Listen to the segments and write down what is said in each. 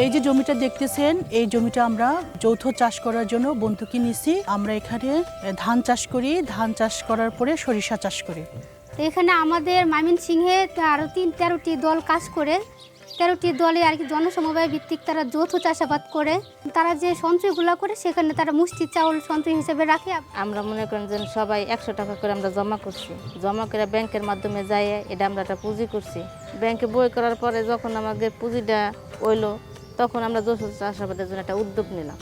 এই যে জমিটা দেখতেছেন, এই জমিটা আমরা যৌথ চাষ করার জন্য বন্ধকি নিছি। আমরা এখানে ধান চাষ করি, ধান চাষ করার পরে সরিষা চাষ করি। এখানে আমাদের ময়মনসিংহে আরও 13টি দল কাজ করে। 13টি দলে আর কি জনসমবায় ভিত্তিক তারা যৌথ চাষাবাদ করে। তারা যে সঞ্চয়গুলো করে সেখানে তারা মুষ্টি চাউল সঞ্চয় হিসেবে রাখে। আমরা মনে করেন যে সবাই 100 টাকা করে আমরা জমা করছি, জমা করে ব্যাংকের মাধ্যমে যাই, এটা আমরা একটা পুঁজি করছি। ব্যাংকে বই করার পরে যখন আমাদের পুঁজিটা হইলো, তখন আমরা যৌথ চাষাবাদের জন্য একটা উদ্যোগ নিলাম।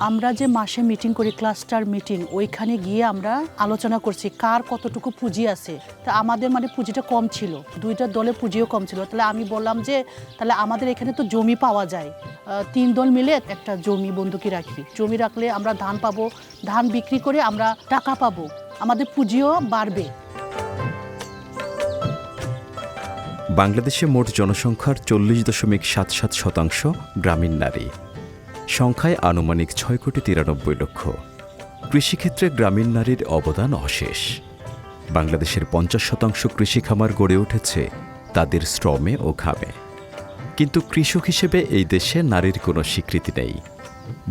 আমরা যে মাসে মিটিং করি, ক্লাস্টার মিটিং, ওইখানে গিয়ে আমরা আলোচনা করছি কার কতটুকু পুঁজি আছে। তা আমাদের মানে পুঁজিটা কম ছিল, দুইটা দলে পুঁজিও কম ছিল। তাহলে আমি বললাম যে তাহলে আমাদের এখানে তো জমি পাওয়া যায়, 3 দল মিলে একটা জমি বন্ধকি রাখি। জমি রাখলে আমরা ধান পাবো, ধান বিক্রি করে আমরা টাকা পাবো, আমাদের পুঁজিও বাড়বে। বাংলাদেশে মোট জনসংখ্যার 40.77% গ্রামীণ নারী, সংখ্যায় আনুমানিক 6,93,00,000। কৃষিক্ষেত্রে গ্রামীণ নারীর অবদান অশেষ। বাংলাদেশের 50% কৃষি খামার গড়ে উঠেছে তাদের শ্রমে ও ঘামে। কিন্তু কৃষক হিসেবে এই দেশে নারীর কোনো স্বীকৃতি নেই।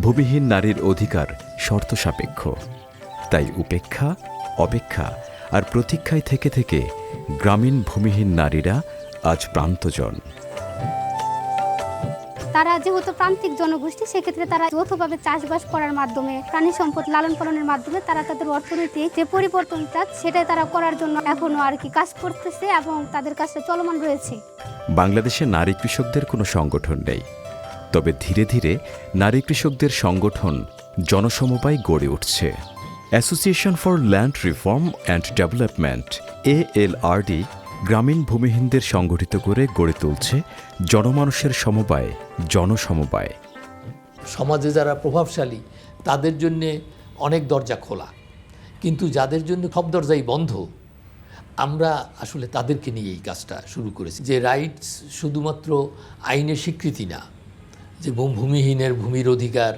ভূমিহীন নারীর অধিকার শর্ত সাপেক্ষ। তাই উপেক্ষা, অপেক্ষা আর প্রতীক্ষায় থেকে থেকে গ্রামীণ ভূমিহীন নারীরা আজ প্রান্তজন। তারা যেহেতু প্রান্তিক জনগোষ্ঠী, সেক্ষেত্রে তারা যৌথভাবে চাষবাস করার মাধ্যমে, প্রাণী সম্পদ লালন পালনের মাধ্যমে তারা তাদের অর্থনৈতিক যে পরিবর্তনটা সেটাই তারা করার জন্য এখনো আর কি কাজ করতেছে এবং তাদের কাছে চলমান রয়েছে। বাংলাদেশে নারী কৃষকদের কোনো সংগঠন নেই, তবে ধীরে ধীরে নারী কৃষকদের সংগঠন জনসমবায় গড়ে উঠছে। Association for land reform and development ALRD গ্রামীণ ভূমিহীনদের সংগঠিত করে গড়ে তুলছে জনমানুষের সমবায়, জনসমবায়। সমাজে যারা প্রভাবশালী তাদের জন্য অনেক দরজা খোলা, কিন্তু যাদের জন্য সব দরজাই বন্ধ, আমরা আসলে তাদেরকে নিয়ে এই কাজটা শুরু করেছি। যে রাইটস শুধুমাত্র আইনের স্বীকৃতি না, যে ভূমিহীনের ভূমির অধিকার,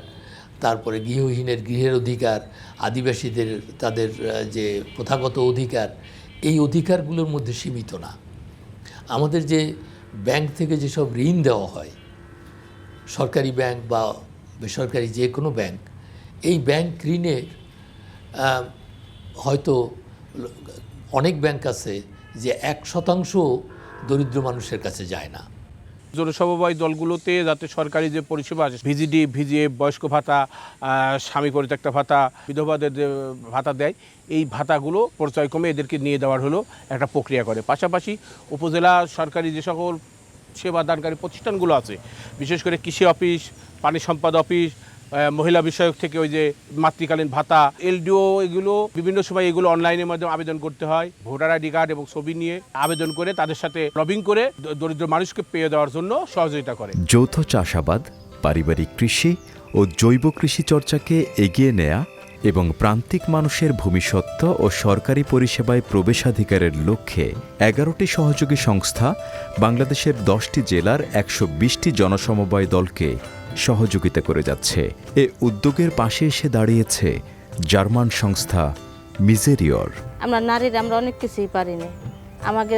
তারপরে গৃহহীনের গৃহের অধিকার, আদিবাসীদের তাদের যে প্রথাগত অধিকার, এই অধিকারগুলোর মধ্যে সীমিত না। আমাদের যে ব্যাংক থেকে যেসব ঋণ দেওয়া হয়, সরকারি ব্যাংক বা বেসরকারি যে কোনো ব্যাংক, এই ব্যাংক ঋণের হয়তো অনেক ব্যাংক আছে যে 1% দরিদ্র মানুষের কাছে যায় না। জনসমবায় দলগুলোতে যাতে সরকারি যে পরিষেবা আছে, ভিজিডি, ভিজিএফ, বয়স্ক ভাতা, স্বামী পরিত্যক্তা ভাতা, বিধবাদের যে ভাতা দেয়, এই ভাতাগুলো পর্যায়ক্রমে এদেরকে নিয়ে দেওয়ার হলো একটা প্রক্রিয়া করে। পাশাপাশি উপজেলা সরকারি যে সকল সেবা দানকারী প্রতিষ্ঠানগুলো আছে, বিশেষ করে কৃষি অফিস, পানি সম্পদ অফিস, মহিলা বিষয়ক থেকে ওই যে মাতৃকালীন ভাতা, LDO, এগুলো বিভিন্ন সময় এগুলো অনলাইনের মাধ্যমে আবেদন করতে হয়। ভোটার আইডি কার্ড এবং ছবি নিয়ে আবেদন করে তাদের সাথে লবিং করে দরিদ্র মানুষকে পেয়ে দেওয়ার জন্য সহযোগিতা করে। যৌথ চাষাবাদ, পারিবারিক কৃষি ও জৈব কৃষি চর্চাকে এগিয়ে নেয়া এবং প্রান্তিক মানুষের ভূমিসত্ত্ব ও সরকারি পরিষেবায় প্রবেশাধিকারের লক্ষ্যে 11টি সহযোগী সংস্থা বাংলাদেশের 10টি জেলার 120টি জনসমবায় দলকে সহযোগিতা করে যাচ্ছে। এ উদ্যোগের পাশে এসে দাঁড়িয়েছে জার্মান সংস্থা মিজেরিয়র। আমরা নারীরা আমরা অনেক কিছুই পারি না, আমাকে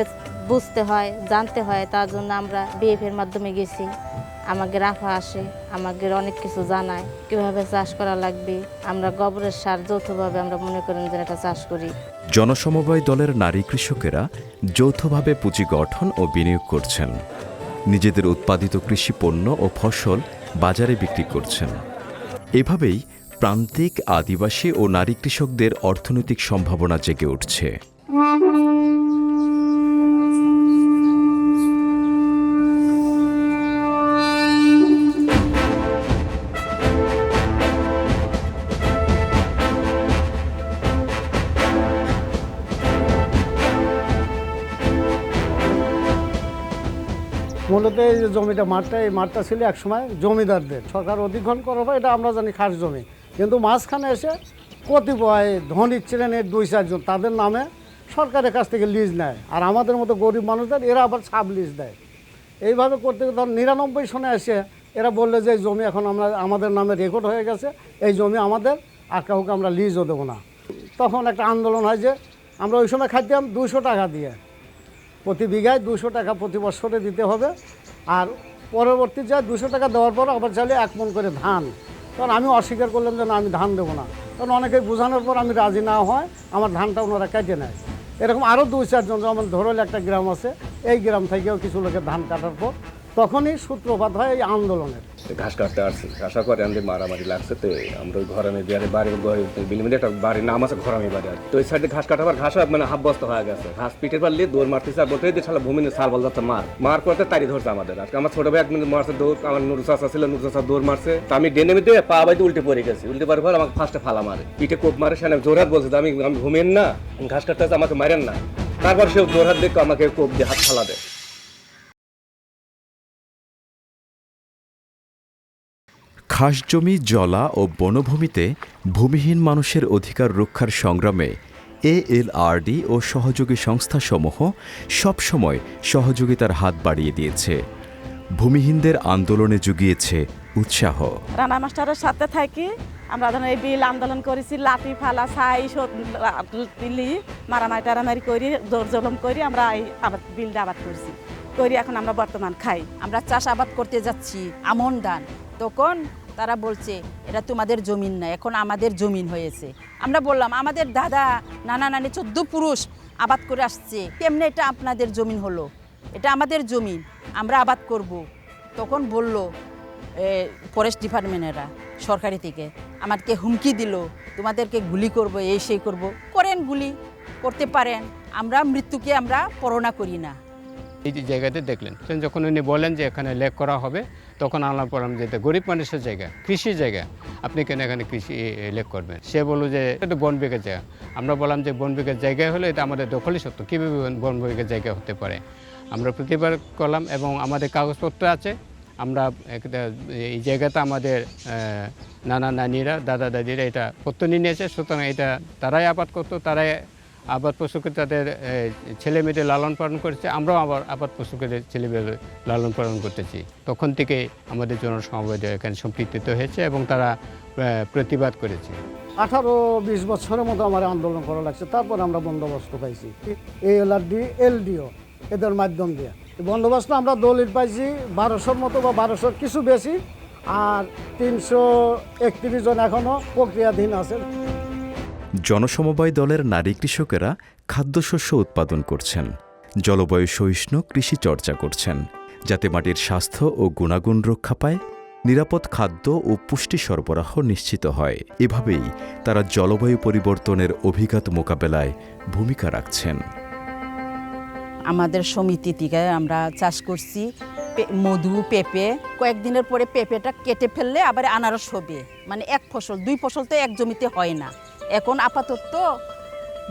বুঝতে হয়, জানতে হয়। তার জন্য আমরা BF এর মাধ্যমে গেছি, আমাকে রাফা আসে, আমাকে অনেক কিছু জানায় কিভাবে চাষ করা লাগবে। আমরা গোবরের সার যৌথভাবে আমরা মনে করেন যে এটা চাষ করি। জনসমবায় দলের নারী কৃষকেরা যৌথভাবে পুঁজি গঠন ও বিনিয়োগ করছেন। নিজেদের উৎপাদিত কৃষি পণ্য ও ফসল বাজারে বিক্রি করছেন। এভাবেই প্রান্তিক, আদিবাসী ও নারী কৃষকদের অর্থনৈতিক সম্ভাবনা জেগে উঠছে। মূলত এই যে জমিটা মাঠটা, এই মাঠটা ছিল একসময় জমিদারদের, সরকার অধিগ্রহণ করার পর এটা আমরা জানি খাস জমি। কিন্তু মাঝখানে এসে কতিপয় ধনী ছিলেন এর 2-4 জন, তাদের নামে সরকারের কাছ থেকে লিজ নেয়, আর আমাদের মতো গরিব মানুষদের এরা আবার সাব লিজ দেয়। এইভাবে করতে ধর 99 সনে এসে এরা বললে যে এই জমি এখন আমাদের নামে রেকর্ড হয়ে গেছে, এই জমি আমাদের, আর কাউকে আমরা লিজও দেবো না। তখন একটা আন্দোলন হয় যে আমরা ওই সময় খাইতাম 200 টাকা দিয়ে, প্রতি বিঘায় 200 টাকা প্রতি বছরে দিতে হবে। আর পরবর্তী যায় 200 টাকা দেওয়ার পর আবার চাইলে 1 মণ করে ধান। তখন আমি অস্বীকার করলাম যে না, আমি ধান দেবো না। কারণ অনেকে বোঝানোর পর আমি রাজি না হয় আমার ধানটা ওনারা কেটে নেয়। এরকম আরও 2-4 জন, যেমন ধরল একটা গ্রাম আছে, এই গ্রাম থেকেও কিছু লোকের ধান কাটার পর তখনই সূত্রপাত হয় এই আন্দোলনের। ঘাস কাটতে আসছি, আসার পরে আমাদের মারামারি লাগছে। তো আমরা ওই ঘরামি বাড়ির বিলিমিতে একটা বাড়ির নাম আছে ঘরামি বাড়ি। আর তো ওই সাইডে ঘাস কাটাবার ঘাস মানে হাফ বস্তা হয়ে গেছে। ঘাস পিঠে পারলে দৌড় মারতেছে আর বলতে যে শালা ভূমি সাল বল যাচ্ছে মার করতে তাড়ি ধরছে আমাদের। আজকে আমার ছোট ভাই 1 মিনিট মারছে দৌড়, আমার নুরু চাচা ছিল, নুরু চাচা দৌড় মারছে। তো আমি ডেনে মিতে পা বাইতে উল্টে পড়ে গেছি। উল্টে পড়ার পর আমাকে ফার্স্টে ফালা মারে, পিঠে কোপ মারে। সেখানে জোরহাত বলছে আমি ঘুমেন না, ঘাস কাটতে আছে, আমাকে মারেন না। তারপর সে জোরহাত দেখে আমাকে কোপ দিয়ে হাত ফালা দেয়। খাস জমি, জলা ও বনভূমিতে ভূমিহীন মানুষের অধিকার রক্ষার সংগ্রামে ALRD ও সহযোগী সংস্থাসমূহ সবসময় সহযোগিতার হাত বাড়িয়ে দিয়েছে, ভূমিহীনদের আন্দোলনে জুগিয়েছে উৎসাহ। রানা মাস্টারের সাথে থাকি আমরা ধরেন এই বিল আন্দোলন করেছি, লাঠি ফালা ছাই দিল্লি মারামারি টারামারি করি, জোর জলম করি, আমরা এই আবাদ বিলটা আবাদ করছি করি। এখন আমরা বর্তমান খাই। আমরা চাষাবাদ করতে যাচ্ছি আমন ধান, তখন তারা বলছে এটা তোমাদের জমিন না, এখন আমাদের জমিন হয়েছে। আমরা বললাম আমাদের দাদা নানা নানি 14 পুরুষ আবাদ করে আসছে, কেমনে এটা আপনাদের জমিন হলো? এটা আমাদের জমিন, আমরা আবাদ করব। তখন বলল ফরেস্ট ডিপার্টমেন্টেরা সরকারি থেকে আমাদেরকে হুমকি দিল, তোমাদেরকে গুলি করব, এই সেই করব। করেন, গুলি করতে পারেন, আমরা মৃত্যুকে আমরা পরোয়া করি না। এই যে জায়গাতে দেখলেন, যখন উনি বলেন যে এখানে লেক করা হবে, তখন আনলাম পড়লাম যে এটা গরিব মানুষের জায়গা, কৃষি জায়গা, আপনি কেন এখানে কৃষি লেক করবেন? সে বলল যে এটা বন বিঘের জায়গা। আমরা বললাম যে বন বিঘের জায়গায় হলে এটা আমাদের দখলই সত্য, কীভাবে বন বিঘের জায়গা হতে পারে? আমরা প্রতিবাদ করলাম এবং আমাদের কাগজপত্র আছে। আমরা এই জায়গাতে আমাদের নানা নানিরা, দাদা দাদিরা এটা পত্র নিয়ে নিয়েছে। সুতরাং এটা তারাই আবাদ করতো, তারাই আবাদ পশু করে তাদের ছেলে মেয়েদের লালন পালন করেছে। আমরাও আবার আবাদ পশু করে ছেলে মেয়েদের লালন পালন করতেছি। তখন থেকে আমাদের জনসমবায় এখানে সম্পৃক্ত হয়েছে এবং তারা প্রতিবাদ করেছে। 18-20 বছরের মতো আমার আন্দোলন করা লাগছে, তারপর আমরা বন্দোবস্ত পাইছি ALRD, LDO এদের মাধ্যম দিয়ে। বন্দোবস্ত আমরা দলিল পাইছি 1200-র মতো বা 1200 কিছু বেশি, আর 331 জন এখনও প্রক্রিয়াধীন আছে। জনসমবায় দলের নারী কৃষকেরা খাদ্যশস্য উৎপাদন করছেন, জলবায়ু সহিষ্ণু কৃষি চর্চা করছেন, যাতে মাটির স্বাস্থ্য ও গুণাগুণ রক্ষা পায়, নিরাপদ খাদ্য ও পুষ্টি সরবরাহ নিশ্চিত হয়। এভাবেই তারা জলবায়ু পরিবর্তনের অভিঘাত মোকাবেলায় ভূমিকা রাখছেন। আমাদের সমিতি থেকে আমরা চাষ করছি মধু, পেঁপে। কয়েকদিনের পরে পেঁপেটা কেটে ফেললে আবার আনারস হবে, মানে 1 ফসল 2 ফসল তো এক জমিতে হয় না। এখন আপাতত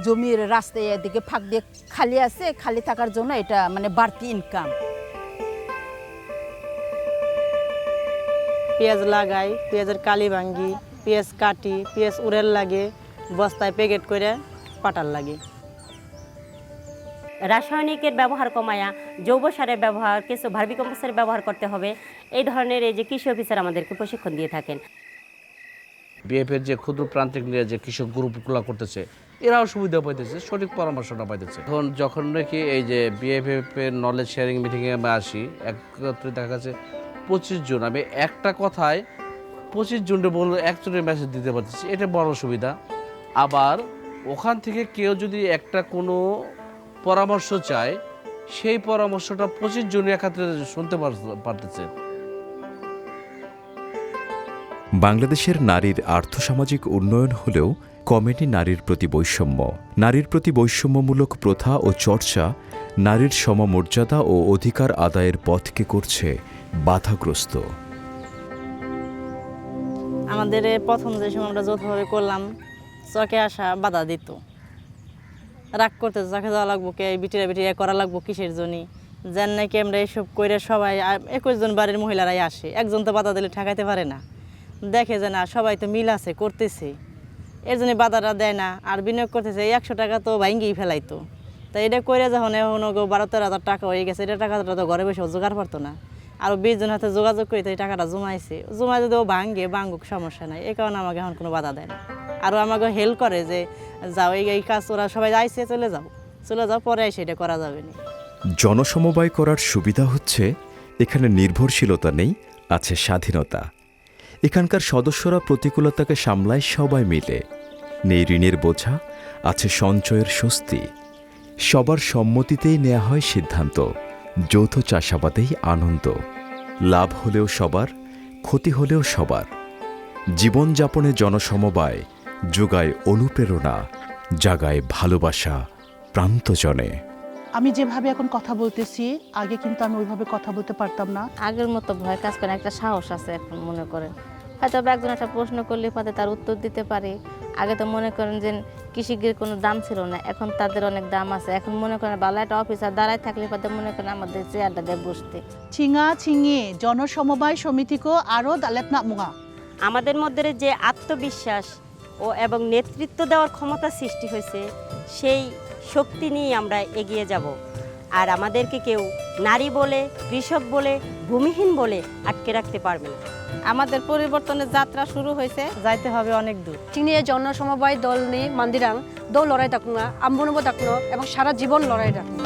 জমির রাস্তায় এদিকে ফাঁক দিয়ে খালি আছে, খালি থাকার জন্য এটা মানে বাড়তি ইনকাম। পেঁয়াজ লাগাই, পেঁয়াজের কালি ভাঙ্গি, পেঁয়াজ কাটি, পেঁয়াজ উড়েল লাগে, বস্তায় প্যাকেট করে পাটার লাগে। রাসায়নিকের ব্যবহার কমায়া জৈব সারের ব্যবহার, কিছু ভার্মি কম্পোস্টের ব্যবহার করতে হবে। এই ধরনের এই যে কৃষি অফিসার আমাদেরকে প্রশিক্ষণ দিয়ে থাকেন। বিএফের যে ক্ষুদ্র প্রান্তিক নিয়ে যে কৃষক গ্রুপগুলো করতেছে, এরাও সুবিধা পাইতেছে, সঠিক পরামর্শটা পাইতেছে। এখন যখন নাকি এই যে বিএফএফের নলেজ শেয়ারিং মিটিংয়ে আমি আসি, একত্রে দেখা যাচ্ছে 25 জন। আমি একটা কথায় 25 জনের বলবো একজনের মেসেজ দিতে পারতেছি, এটা বড় সুবিধা। আবার ওখান থেকে কেউ যদি একটা কোনো পরামর্শ চায়, সেই পরামর্শটা 25 জনের একাত্রে শুনতে পারতেছে। বাংলাদেশের নারীর আর্থসামাজিক উন্নয়ন হলেও কমেনি নারীর প্রতি বৈষম্য। নারীর প্রতি বৈষম্যমূলক প্রথা ও চর্চা নারীর সমমর্যাদা ও অধিকার আদায়ের পথকে করছে বাধাগ্রস্ত। আমাদের প্রথম যে সময় আমরা যৌথভাবে করলাম, চকে আসা বাধা দিত, রাগ করতে চকে যাওয়া লাগবো, কে বিটিরা করা লাগবো কিসের জন্য? যেন নাকি আমরা এসব করে সবাই 21 জন বাড়ির মহিলারাই আসে, একজন তো বাধা দিলে ঠেকাইতে পারে না, দেখে যে না সবাই তো মিল আছে, করতেছে, এর জন্য বাধাটা দেয় না। আর বিনিয়োগ করতেছে 100 টাকা তো ভাঙ্গিই ফেলাইতো। তাই এটা করে যখন এখন 12-13 টাকা হয়ে গেছে, এটা টাকাটা তো ঘরে বসে জোগাড় পারতো না। আরও 20 জন হাতে যোগাযোগ করে তো এই টাকাটা জমাইছে, জমায় যদি ও ভাঙ্গুক সমস্যা নাই, এই কারণে আমাকে এখন কোনো বাধা দেয় না। আরও আমাকে হেল্প করে যে যাও এই কাজ ওরা সবাই আইসে, চলে যাও পরে এসে এটা করা যাবে না। জনসমবায় করার সুবিধা হচ্ছে এখানে নির্ভরশীলতা নেই, আছে স্বাধীনতা। এখানকার সদস্যরা প্রতিকূলতাকে সামলায় সবাই মিলে। নেই ঋণের বোঝা, আছে সঞ্চয়ের স্বস্তি। সবার সম্মতিতেই নেওয়া হয় সিদ্ধান্ত, যৌথ চাষাবাদেই আনন্দ। লাভ হলেও সবার, ক্ষতি হলেও সবার। জীবনযাপনে জনসমবায় যোগায় অনুপ্রেরণা, জাগায় ভালোবাসা প্রান্তজনে। আমি যেভাবে এখন কথা বলতেছি, আগে কিন্তু আমি ওইভাবে কথা বলতে পারতাম না। আগের মতো ভয় কাজ করে, একটা সাহস আছে এখন মনে করেন। হয়তো একজন একটা প্রশ্ন করলে পরে তার উত্তর দিতে পারে। আগে তো মনে করেন যে কৃষিকের কোনো দাম ছিল না, এখন তাদের অনেক দাম আছে। এখন মনে করেন ভালো একটা অফিসার দাঁড়ায় থাকলে পরে মনে করেন আমাদের চেয়ারটা দিয়ে বসতে। ছিঙা ছিঙে জনসমবায় সমিতিকে আরও দালেত না মুঙা। আমাদের মধ্যে যে আত্মবিশ্বাস এবং নেতৃত্ব দেওয়ার ক্ষমতা সৃষ্টি হয়েছে, সেই শক্তি নিয়ে আমরা এগিয়ে যাব। আর আমাদেরকে কেউ নারী বলে, কৃষক বলে, ভূমিহীন বলে আটকে রাখতে পারবে না। আমাদের পরিবর্তনের যাত্রা শুরু হয়েছে, যাইতে হবে অনেক দূর। চিনিয়ে জনসমবায় দল নিয়ে মান্দিরাং দৌ লড়াই ডাকুনা আম্বনব ডাকনো এবং সারা জীবন লড়াই ডাকনো।